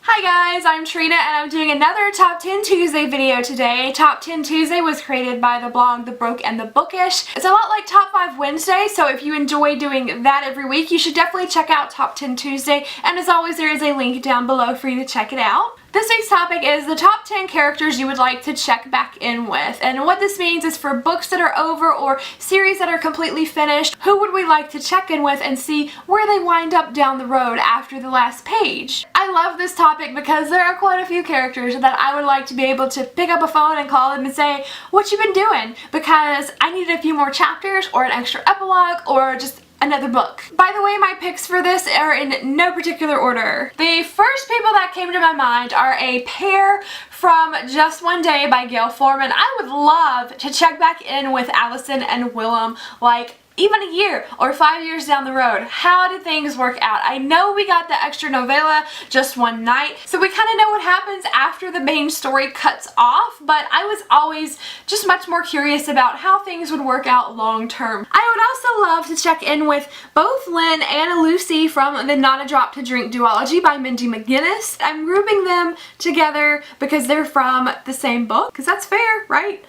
Hi guys, I'm Trina and I'm doing another Top 10 Tuesday video today. Top 10 Tuesday was created by the blog The Broke and the Bookish. It's a lot like Top 5 Wednesday, so if you enjoy doing that every week, you should definitely check out Top 10 Tuesday, and as always there is a link down below for you to check it out. This week's topic is the top 10 characters you would like to check back in with, and what this means is for books that are over or series that are completely finished, who would we like to check in with and see where they wind up down the road after the last page. I love this topic because there are quite a few characters that I would like to be able to pick up a phone and call them and say, what you been doing? Because I needed a few more chapters or an extra epilogue or just another book. By the way, my picks for this are in no particular order. The first people that came to my mind are a pair from Just One Day by Gail Forman. I would love to check back in with Allison and Willem, like even a year or 5 years down the road. How did things work out? I know we got the extra novella, Just One Night, so we kind of know what happens after the main story cuts off, but I was always just much more curious about how things would work out long term. I would also love to check in with both Lynn and Lucy from the Not a Drop to Drink duology by Mindy McGinnis. I'm grouping them together because they're from the same book, because that's fair, right?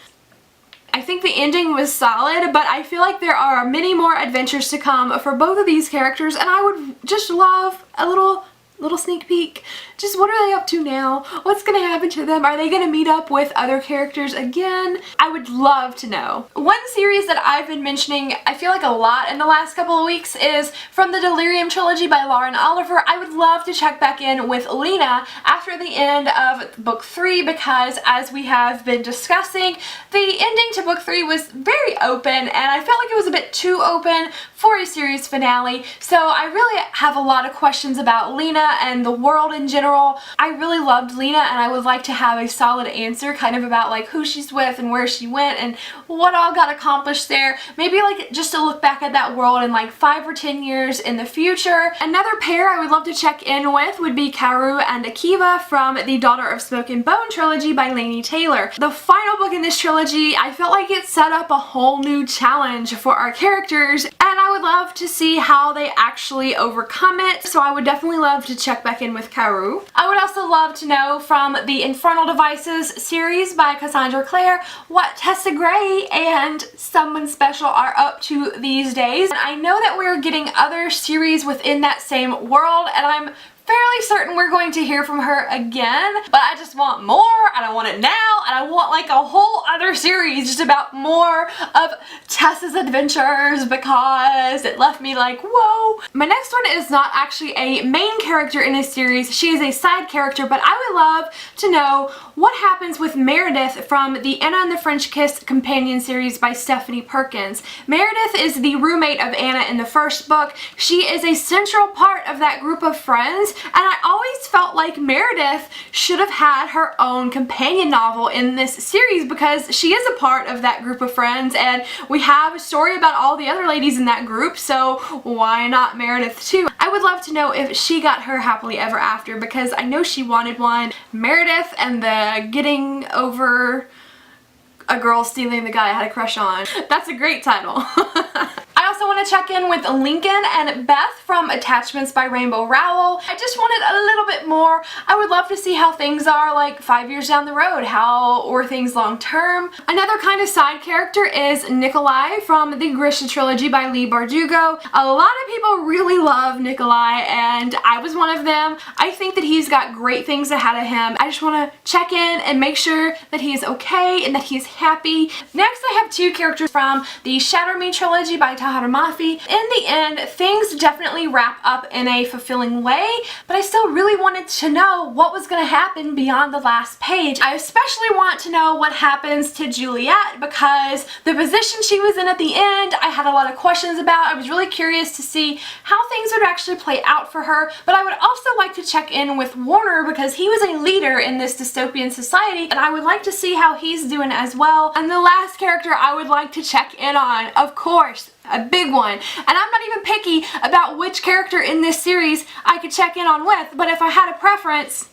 I think the ending was solid, but I feel like there are many more adventures to come for both of these characters, and I would just love a little sneak peek. Just what are they up to now? What's gonna happen to them? Are they gonna meet up with other characters again? I would love to know. One series that I've been mentioning, I feel like a lot in the last couple of weeks, is from the Delirium Trilogy by Lauren Oliver. I would love to check back in with Lena after the end of book 3 because, as we have been discussing, the ending to book 3 was very open and I felt like it was a bit too open for a series finale. So I really have a lot of questions about Lena and the world in general. I really loved Lena and I would like to have a solid answer kind of about like who she's with and where she went and what all got accomplished there. Maybe like just to look back at that world in like 5 or 10 years in the future. Another pair I would love to check in with would be Karu and Akiva from the Daughter of Smoke and Bone trilogy by Laini Taylor. The final book in this trilogy, I felt like it set up a whole new challenge for our characters and I would love to see how they actually overcome it, so I would definitely love to check back in with Karu. I would also love to know from the Infernal Devices series by Cassandra Clare what Tessa Gray and someone special are up to these days. And I know that we're getting other series within that same world and I'm fairly certain we're going to hear from her again, but I just want more, and I want it now, and I want like a whole other series just about more of Tessa's adventures because it left me like, whoa. My next one is not actually a main character in this series, she is a side character, but I would love to know what happens with Meredith from the Anna and the French Kiss companion series by Stephanie Perkins. Meredith is the roommate of Anna in the first book. She is a central part of that group of friends, and I always felt like Meredith should have had her own companion novel in this series because she is a part of that group of friends and we have a story about all the other ladies in that group, so why not Meredith too? I would love to know if she got her happily ever after because I know she wanted one. Meredith and the getting over a girl stealing the guy I had a crush on. That's a great title. I also want to check in with Lincoln and Beth from Attachments by Rainbow Rowell. I just wanted a little bit more. I would love to see how things are like 5 years down the road, how or things long term. Another kind of side character is Nikolai from the Grisha trilogy by Leigh Bardugo. A lot of people really love Nikolai and I was one of them. I think that he's got great things ahead of him. I just want to check in and make sure that he is okay and that he's happy. Next I have two characters from the Shatter Me trilogy by Tahereh Mafi. In the end, things definitely wrap up in a fulfilling way, but I still really wanted to know what was going to happen beyond the last page. I especially want to know what happens to Juliet because the position she was in at the end, I had a lot of questions about. I was really curious to see how things would actually play out for her, but I would also like to check in with Warner because he was a leader in this dystopian society and I would like to see how he's doing as well. And the last character I would like to check in on, of course, a big one, and I'm not even picky about which character in this series I could check in on with, but if I had a preference,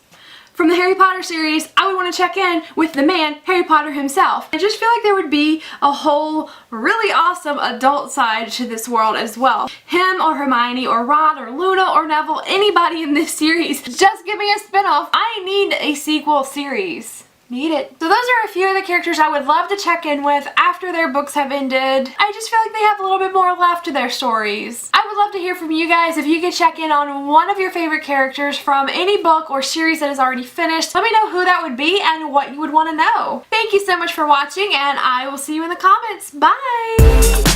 from the Harry Potter series, I would want to check in with the man, Harry Potter himself. I just feel like there would be a whole really awesome adult side to this world as well. Him or Hermione or Ron or Luna or Neville, anybody in this series, just give me a spinoff. I need a sequel series. Need it. So those are a few of the characters I would love to check in with after their books have ended. I just feel like they have a little bit more left to their stories. I would love to hear from you guys if you could check in on one of your favorite characters from any book or series that is already finished. Let me know who that would be and what you would want to know. Thank you so much for watching, and I will see you in the comments. Bye!